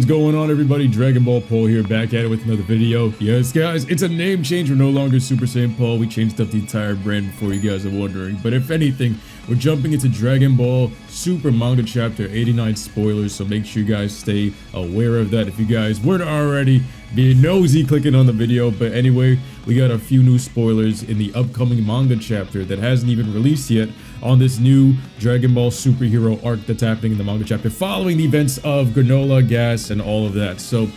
is going on, everybody? DragonBallPaul here, back at it with another video. Yes, guys, it's a name change. We're no longer Super Saiyan Paul. We changed up the entire brand before you guys are wondering. But if anything, we're jumping into Dragon Ball Super Manga Chapter 89 spoilers, so make sure you guys stay aware of that if you guys weren't already. Be nosy clicking on the video. But anyway, we got a few new spoilers in the upcoming manga chapter that hasn't even released yet on this new Dragon Ball superhero arc that's happening in the manga chapter following the events of Granola, Gas, and all of that. So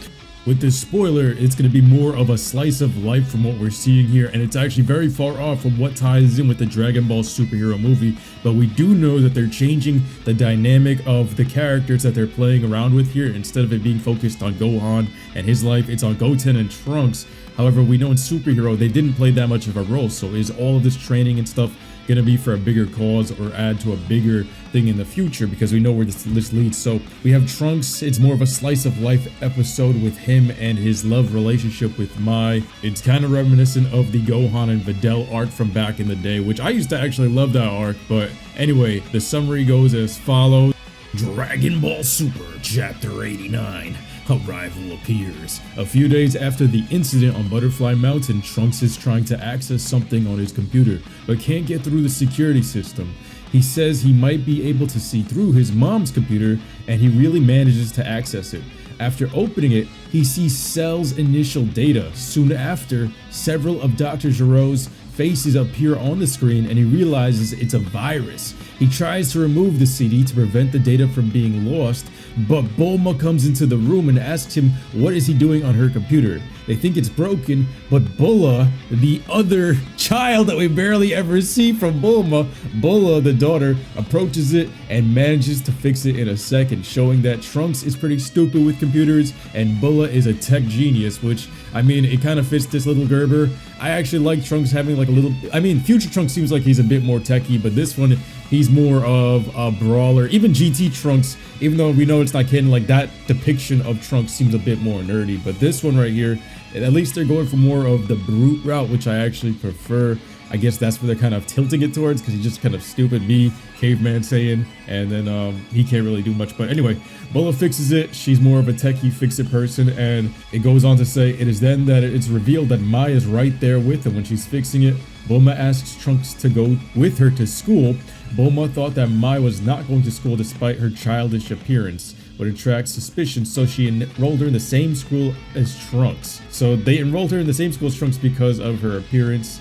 with this spoiler, it's going to be more of a slice of life from what we're seeing here, and it's actually very far off from what ties in with the Dragon Ball superhero movie. But we do know that they're changing the dynamic of the characters that they're playing around with here. Instead of it being focused on Gohan and his life, it's on Goten and Trunks. However, we know in superhero they didn't play that much of a role, so is all of this training and stuff going to be for a bigger cause or add to a bigger thing in the future, because we know where this leads. So we have Trunks. It's more of a slice of life episode with him and his love relationship with Mai. It's kind of reminiscent of the Gohan and Videl arc from back in the day, which I used to actually love that arc. But anyway, the summary goes as follows. Dragon Ball Super Chapter 89. A rival appears. A few days after the incident on Butterfly Mountain, Trunks is trying to access something on his computer, but can't get through the security system. He says he might be able to see through his mom's computer, and he really manages to access it. After opening it, he sees Cell's initial data. Soon after, several of Dr. Giro's faces appear on the screen, and he realizes it's a virus. He tries to remove the CD to prevent the data from being lost, but Bulma comes into the room and asks him what is he doing on her computer. They think it's broken, but Bulla, the other child that we barely ever see from Bulma, Bulla, the daughter, approaches it and manages to fix it in a second, showing that Trunks is pretty stupid with computers and Bulla is a tech genius, which, I mean, it kind of fits this little Gerber. I actually like Trunks having like a little, I mean, Future Trunks seems like he's a bit more techie, but this one, he's more of a brawler. Even GT Trunks, even though we know it's not canon, like that depiction of Trunks seems a bit more nerdy. But this one right here, at least they're going for more of the brute route, which I actually prefer. I guess that's where they're kind of tilting it towards, because he's just kind of stupid, me, caveman Saiyan, and then he can't really do much. But anyway, Bulla fixes it. She's more of a techie fix-it person, and it goes on to say, it is then that it's revealed that Mai is right there with him when she's fixing it. Bulma asks Trunks to go with her to school. Bulma thought that Mai was not going to school despite her childish appearance, but attracts suspicion, so she enrolled her in the same school as Trunks. So they enrolled her in the same school as Trunks because of her appearance,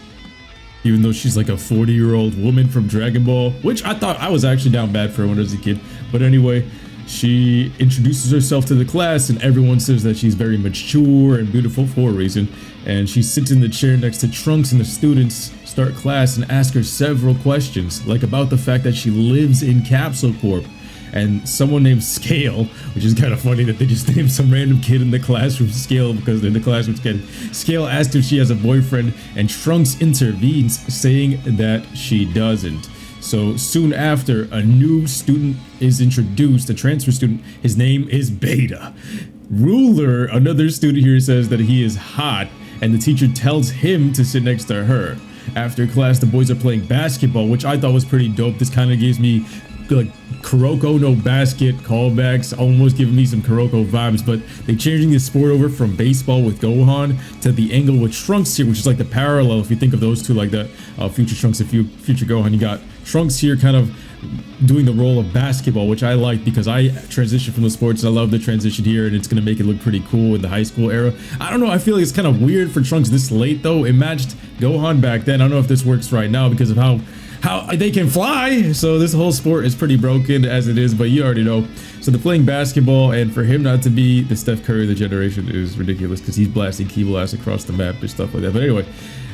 even though she's like a 40-year-old woman from Dragon Ball, which I thought I was actually down bad for when I was a kid. But anyway, she introduces herself to the class and everyone says that she's very mature and beautiful for a reason. And she sits in the chair next to Trunks, and the students start class and ask her several questions, like about the fact that she lives in Capsule Corp. And someone named Scale, which is kind of funny that they just named some random kid in the classroom Scale because they're in the classroom kid. Scale asks if she has a boyfriend, and Trunks intervenes, saying that she doesn't. So soon after, a new student is introduced, a transfer student. His name is Beta. Ruler, another student here, says that he is hot, and the teacher tells him to sit next to her. After class, the boys are playing basketball, which I thought was pretty dope. This kind of gives me like Kuroko no Basket callbacks, almost giving me some Kuroko vibes. But they changing the sport over from baseball with Gohan to the angle with Trunks here, which is like the parallel if you think of those two, like that Future Trunks and Future Gohan. You got Trunks here kind of doing the role of basketball, which I like because I transitioned from the sports. I love the transition here, and it's going to make it look pretty cool in the high school era. I don't know, I feel like it's kind of weird for Trunks this late though. It matched Gohan back then. I don't know if this works right now because of how they can fly. So this whole sport is pretty broken as it is, but you already know. So they're playing basketball, and for him not to be the Steph Curry of the generation is ridiculous because he's blasting key blasts across the map and stuff like that. But anyway,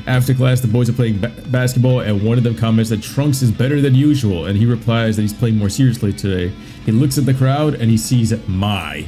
after class, the boys are playing basketball, and one of them comments that Trunks is better than usual, and he replies that he's playing more seriously today. He looks at the crowd and he sees Mai.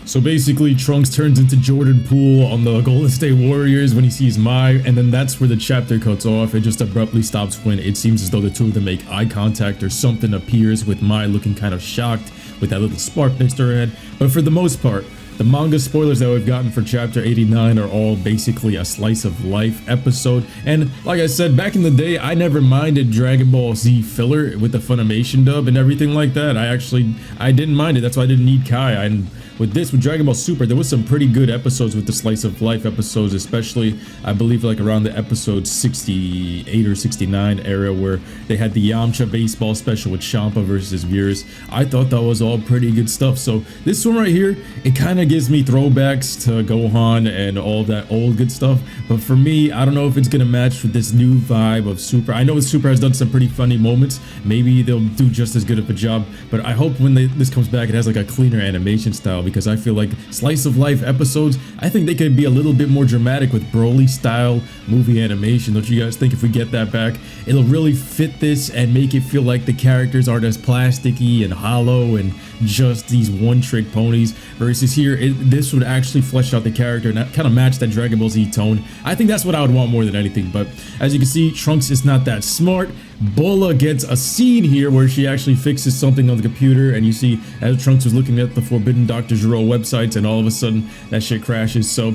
So basically, Trunks turns into Jordan Poole on the Golden State Warriors when he sees Mai, and then that's where the chapter cuts off. It just abruptly stops when it seems as though the two of them make eye contact, or something appears with Mai looking kind of shocked with that little spark next to her head. But for the most part, the manga spoilers that we've gotten for chapter 89 are all basically a slice of life episode. And like I said, back in the day, I never minded Dragon Ball Z filler with the Funimation dub and everything like that. I didn't mind it. That's why I didn't need Kai. with Dragon Ball Super, there was some pretty good episodes with the slice of life episodes, especially I believe like around the episode 68 or 69 era where they had the Yamcha baseball special with Champa versus Beerus. I thought that was all pretty good stuff. So this one right here, it kind of gives me throwbacks to Gohan and all that old good stuff, but for me, I don't know if it's gonna match with this new vibe of Super. I know Super has done some pretty funny moments. Maybe they'll do just as good of a job, but I hope when this comes back, it has like a cleaner animation style, because I feel like slice of life episodes, I think they could be a little bit more dramatic with Broly style movie animation. Don't you guys think if we get that back, it'll really fit this and make it feel like the characters aren't as plasticky and hollow and just these one-trick ponies, versus here this would actually flesh out the character and kind of match that Dragon Ball Z tone. I think that's what I would want more than anything. But as you can see, Trunks is not that smart. Bola gets a scene here where she actually fixes something on the computer, and you see as Trunks was looking at the forbidden Dr. Gero websites, and all of a sudden that shit crashes. So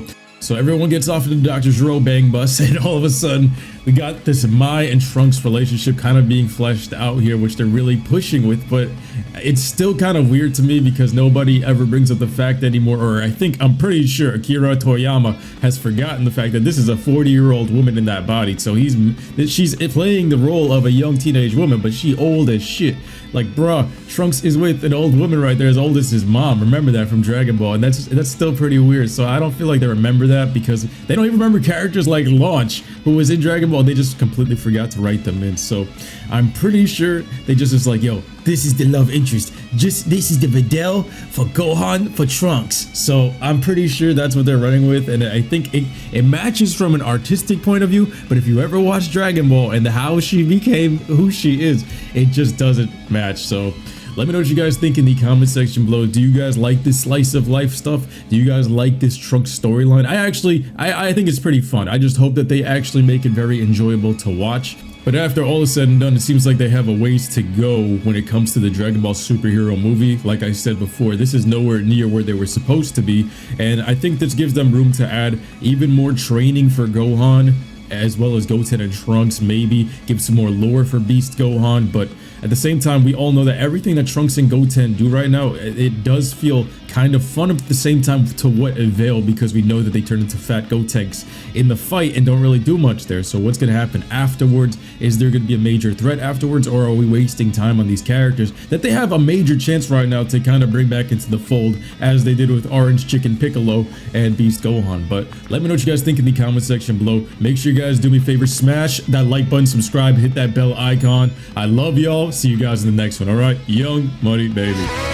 everyone gets off into the Dr. Gero bang bus, and all of a sudden we got this Mai and Trunks relationship kind of being fleshed out here, which they're really pushing with, but it's still kind of weird to me because nobody ever brings up the fact anymore, or I'm pretty sure Akira Toriyama has forgotten the fact that this is a 40-year-old woman in that body. So she's playing the role of a young teenage woman, but she old as shit. Like, bruh, Trunks is with an old woman right there as old as his mom. Remember that from Dragon Ball, and that's still pretty weird. So I don't feel like they remember that, because they don't even remember characters like Launch, who was in Dragon Ball. They just completely forgot to write them in. So I'm pretty sure they just was like, yo, this is the love interest. This is the Videl for Gohan for Trunks. So I'm pretty sure that's what they're running with, and I think it matches from an artistic point of view. But if you ever watch Dragon Ball and how she became who she is, it just doesn't match. So let me know what you guys think in the comment section below. Do you guys like this slice of life stuff? Do you guys like this Trunks storyline? I think it's pretty fun. I just hope that they actually make it very enjoyable to watch. But after all is said and done, it seems like they have a ways to go when it comes to the Dragon Ball superhero movie. Like I said before, this is nowhere near where they were supposed to be, and I think this gives them room to add even more training for Gohan, as well as Goten and Trunks, maybe give some more lore for Beast Gohan. But at the same time, we all know that everything that Trunks and Goten do right now, it does feel kind of fun, at the same time to what avail, because we know that they turn into fat Gotenks in the fight and don't really do much there. So what's going to happen afterwards? Is there going to be a major threat afterwards, or are we wasting time on these characters that they have a major chance right now to kind of bring back into the fold, as they did with Orange Chicken Piccolo and Beast Gohan? But let me know what you guys think in the comment section below. Make sure you guys do me a favor, smash that like button, subscribe, hit that bell icon. I love y'all. See you guys in the next one. All right, Young Money baby.